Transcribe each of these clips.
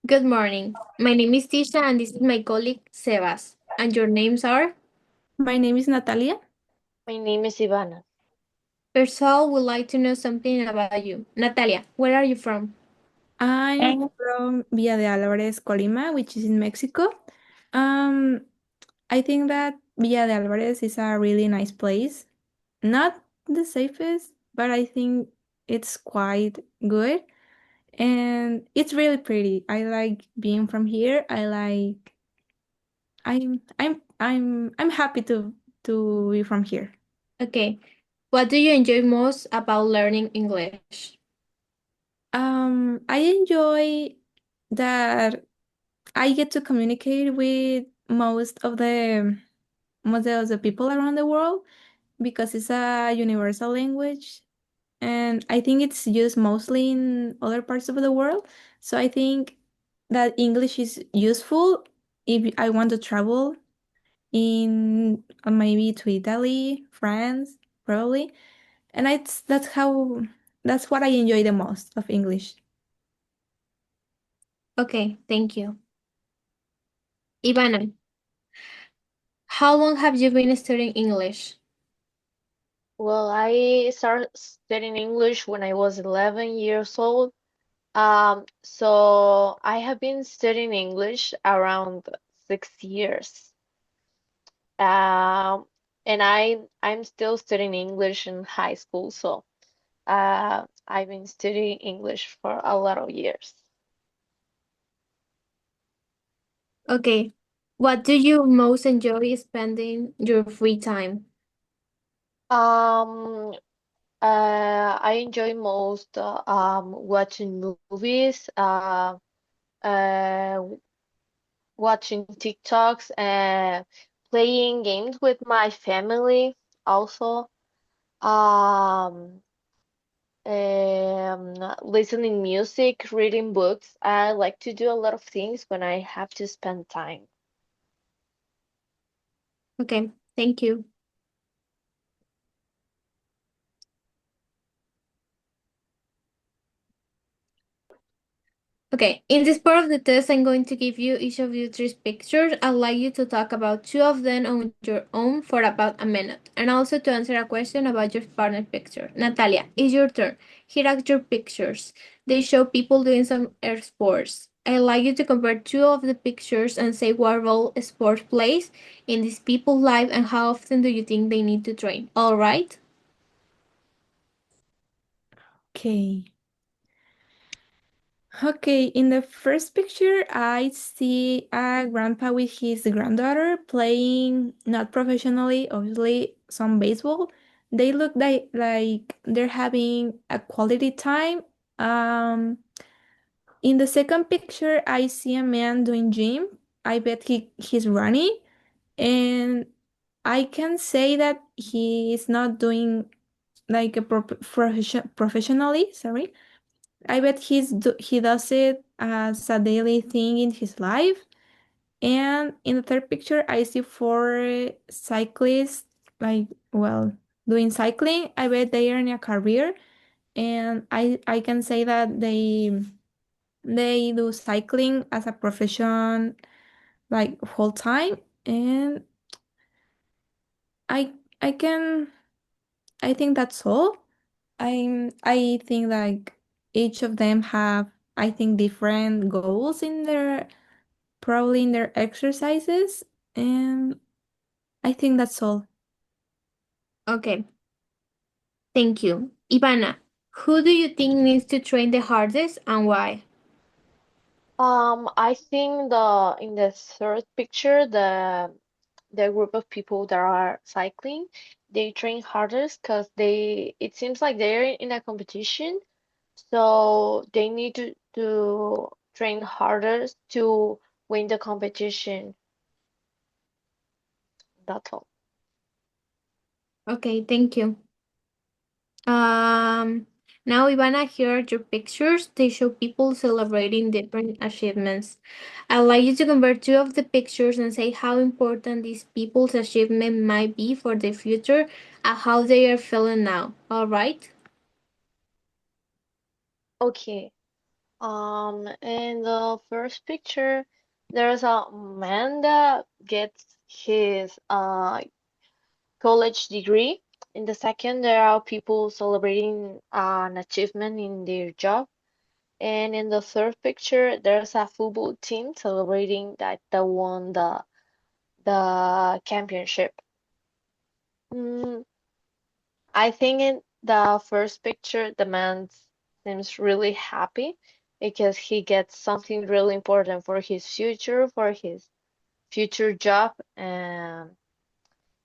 Good morning. My name is Tisha and this is my colleague Sebas. And your names are? My name is Natalia. My name is Ivana. First of all, we'd like to know something about you. Natalia, where are you from? I'm from Villa de Álvarez, Colima, which is in Mexico. Um, I think that Villa de Álvarez is a really nice place. Not the safest, but I think it's quite good and it's really pretty. I like being from here. I'm happy to be from here. Okay. What do you enjoy most about learning English? I enjoy that I get to communicate with most of the people around the world because it's a universal language and I think it's used mostly in other parts of the world. So I think that English is useful if I want to travel in maybe to Italy, France, probably. And that's what I enjoy the most of English. Okay, thank you. Ivana, how long have you been studying English? Well, I started studying English when I was 11 years old. So I have been studying English around 6 years. Um, and I'm still studying English in high school, so I've been studying English for a lot of years. Okay. What do you most enjoy spending your free time? Um, I enjoy most watching movies, uh, watching TikToks and playing games with my family also. Um, Listening music, reading books. I like to do a lot of things when I have to spend time. Okay, thank you. Okay, in this part of the test, I'm going to give you each of you three pictures. I'd like you to talk about two of them on your own for about a minute, and also to answer a question about your partner picture. Natalia, it's your turn. Here are your pictures. They show people doing some air sports. I'd like you to compare two of the pictures and say what role sport plays in these people's life and how often do you think they need to train. All right? Okay. Okay, in the first picture, I see a grandpa with his granddaughter playing, not professionally, obviously, some baseball. They look like they're having a quality time. Um, in the second picture, I see a man doing gym. I bet he's running, and I can say that he is not doing like a professionally, sorry. I bet he does it as a daily thing in his life. And in the third picture, I see four cyclists, like, well, doing cycling. I bet they are in a career, and I can say that they do cycling as a profession, like whole time. And I I can I think that's all. I think like each of them have I think different goals in their probably in their exercises, and I think that's all. Okay, thank you. Ivana, who do you think needs to train the hardest and why? I think the in the third picture, the group of people that are cycling, they train hardest because it seems like they're in a competition, so they need to train harder to win the competition. That's all. Okay, thank you. Um, Now Ivana, here are your pictures. They show people celebrating different achievements. I'd like you to compare two of the pictures and say how important these people's achievement might be for the future and how they are feeling now. All right? Okay. In the first picture, there's a man that gets his college degree. In the second, there are people celebrating an achievement in their job. And in the third picture, there's a football team celebrating that they won the championship. Mm, I think in the first picture, the man seems really happy because he gets something really important for his future, for his future job, and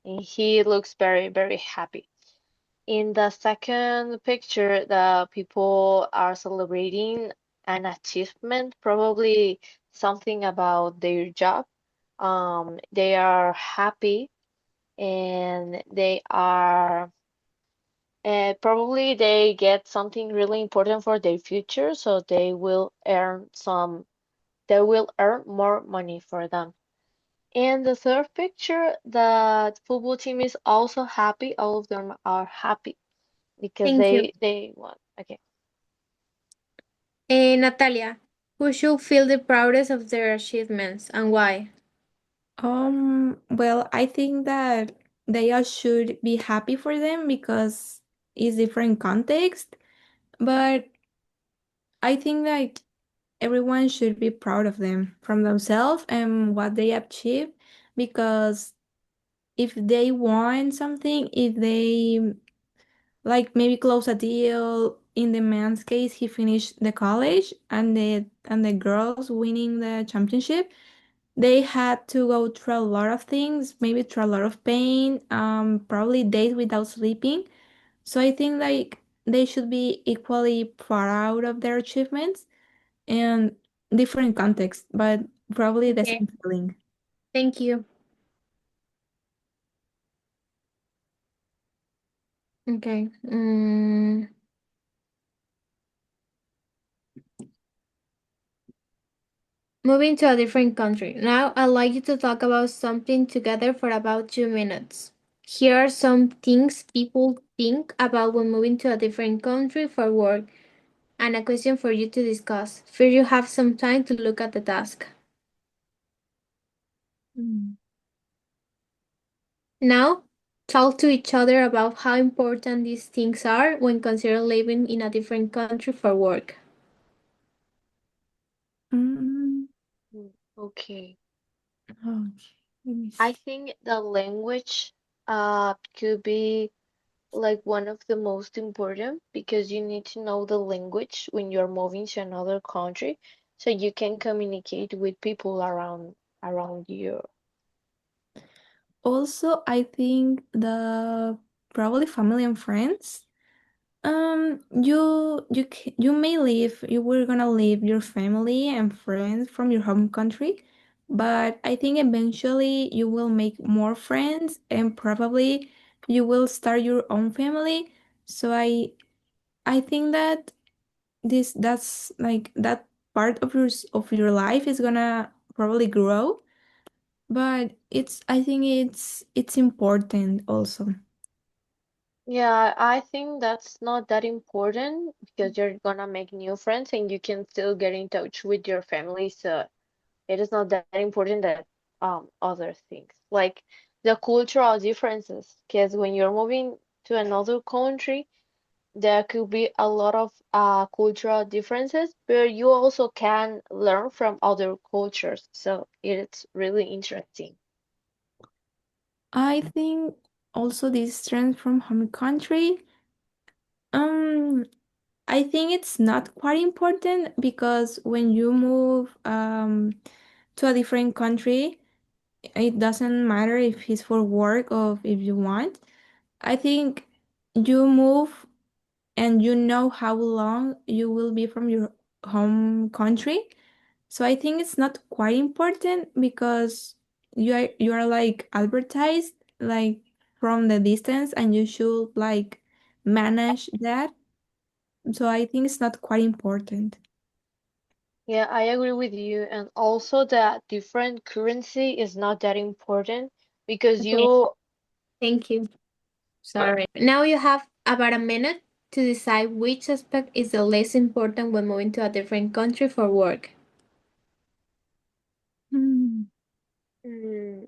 he looks very, very happy. In the second picture, the people are celebrating an achievement, probably something about their job. They are happy and they are probably they get something really important for their future, so they will earn more money for them. In the third picture, the football team is also happy. All of them are happy because Thank you. they won. Okay. Natalia, who should feel the proudest of their achievements and why? Well, I think that they all should be happy for them because it's different context, but I think that everyone should be proud of them from themselves and what they achieve because if they want something, if they like maybe close a deal, in the man's case, he finished the college and the girls winning the championship, they had to go through a lot of things, maybe through a lot of pain, probably days without sleeping. So I think like they should be equally proud of their achievements and different context, but probably the Okay, same feeling. thank you. Okay. Moving to a different country. Now, I'd like you to talk about something together for about 2 minutes. Here are some things people think about when moving to a different country for work, and a question for you to discuss. First, you have some time to look at the task. Mm. Now, talk to each other about how important these things are when considering living in a different country for work. Mm, Okay. okay, let me I see. think the language could be like one of the most important because you need to know the language when you're moving to another country so you can communicate with people around you. Also, I think the probably family and friends. You may leave. You were gonna leave your family and friends from your home country, but I think eventually you will make more friends and probably you will start your own family. So I think that that's like that part of your life is gonna probably grow, but I think it's important also. Yeah, I think that's not that important because you're gonna make new friends and you can still get in touch with your family, so it is not that important that other things like the cultural differences because when you're moving to another country there could be a lot of cultural differences, but you also can learn from other cultures, so it's really interesting. I think also this trend from home country. Um, I think it's not quite important because when you move to a different country, it doesn't matter if it's for work or if you want. I think you move and you know how long you will be from your home country. So I think it's not quite important because you are like advertised like from the distance and you should like manage that. So I think it's not quite important. Yeah, I agree with you, and also that different currency is not that important because Okay, you thank you. Sorry. Now you have about a minute to decide which aspect is the least important when moving to a different country for work. Hmm. Mm,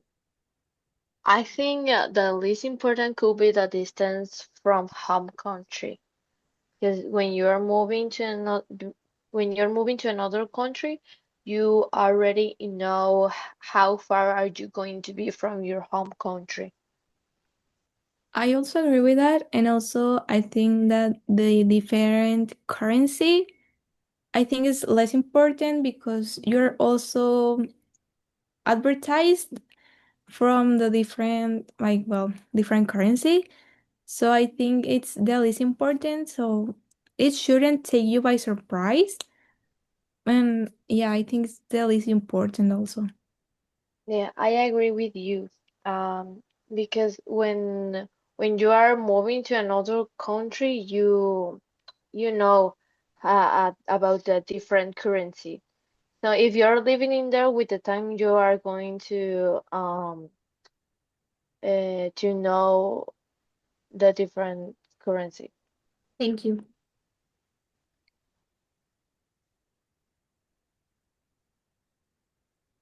I think the least important could be the distance from home country. Because when you're moving to another country, you already know how far are you going to be from your home country. I also agree with that. And also, I think that the different currency, I think is less important because you're also advertised from the different, like, well, different currency. So I think it's the least important. So it shouldn't take you by surprise. And yeah, I think it's the least important also. Yeah, I agree with you. Um, because when you are moving to another country, you know about the different currency. So if you're living in there with the time, you are going to know the different currency. Thank you.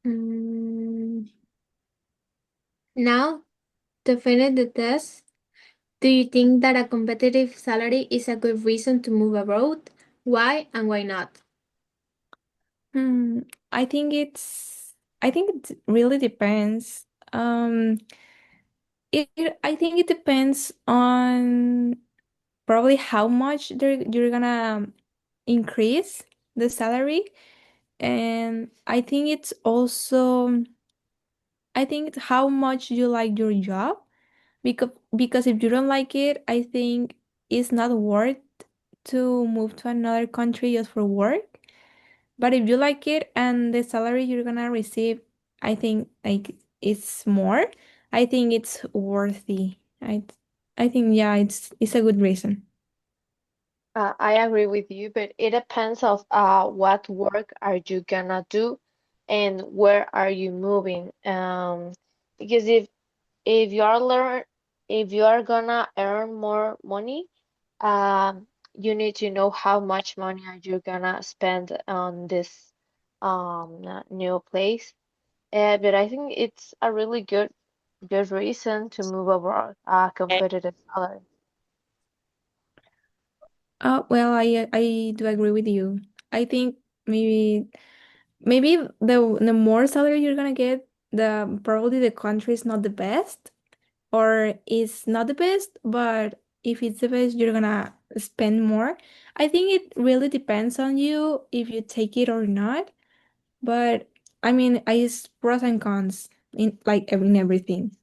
Mm, Now, to finish the test, do you think that a competitive salary is a good reason to move abroad? Why and why not? Hmm, I think I think it really depends. Um, I think it depends on probably how much you're gonna increase the salary. And I think it's also, I think it's how much you like your job. Because if you don't like it, I think it's not worth to move to another country just for work. But if you like it and the salary you're gonna receive, I think like it's more, I think it's worthy. I think yeah, it's a good reason. I agree with you, but it depends of what work are you gonna do and where are you moving. Because if you are learn if you are gonna earn more money, you need to know how much money are you gonna spend on this new place. But I think it's a really good reason to move abroad, competitive salary. Well, I do agree with you. I think maybe maybe the more salary you're gonna get, the probably the country is not the best, or is not the best, but if it's the best, you're gonna spend more. I think it really depends on you if you take it or not. But I mean, I use pros and cons in like in everything.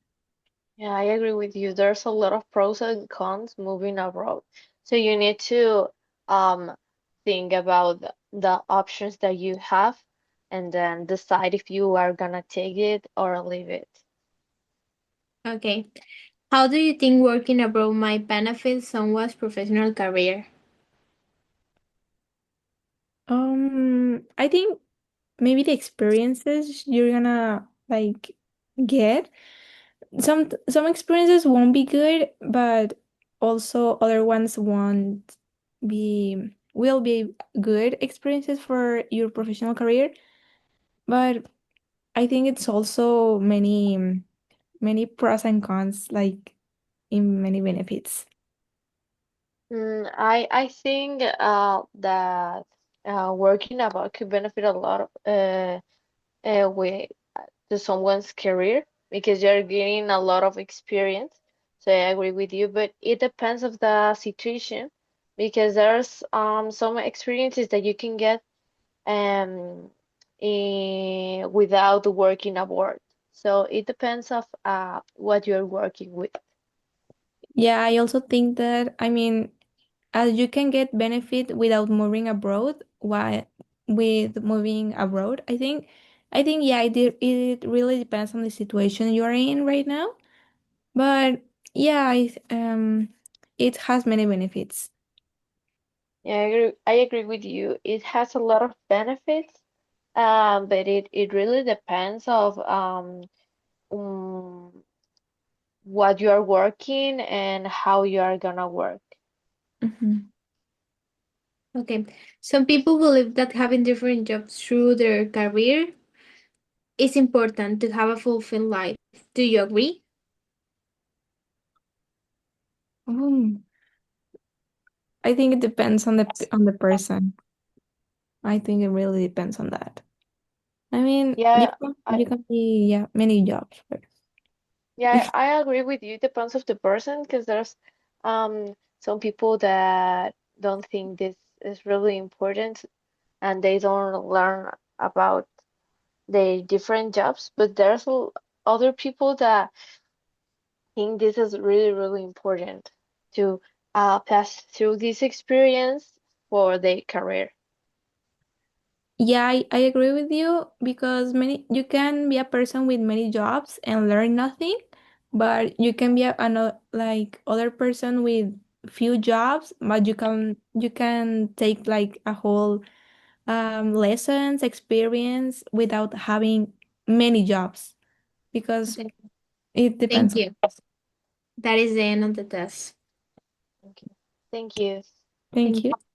Yeah, I agree with you. There's a lot of pros and cons moving abroad. So you need to um think about the options that you have and then decide if you are gonna take it or leave it. Okay. How do you think working abroad might benefit someone's professional career? I think maybe the experiences you're gonna like get. Some experiences won't be good, but also other ones won't will be good experiences for your professional career. But I think it's also many pros and cons, like in many benefits. I think that working abroad could benefit a lot of with to someone's career because you're getting a lot of experience. So I agree with you, but it depends of the situation because there's some experiences that you can get um without working abroad. So it depends of what you're working with. Yeah, I also think that, I mean, as you can get benefit without moving abroad, why with moving abroad, I think yeah, it really depends on the situation you are in right now. But yeah, it has many benefits. Yeah, I agree with you. It has a lot of benefits, but it really depends of um what you are working and how you are gonna work. Mhm. Okay. Some people believe that having different jobs through their career is important to have a fulfilled life. Do you agree? Mm. I think it depends on the person. I think it really depends on that. I mean, Yeah, I you can be, yeah, many jobs, but yeah, I agree with you. Depends of the person, because there's some people that don't think this is really important and they don't learn about the different jobs, but there's other people that think this is really, really important to pass through this experience for their career. yeah, I agree with you because many you can be a person with many jobs and learn nothing, but you can be another like other person with few jobs, but you can take like a whole lessons experience without having many jobs because Okay. it Thank depends. you. That is the end of the test. Okay. Thank you. Thank Thank you. you.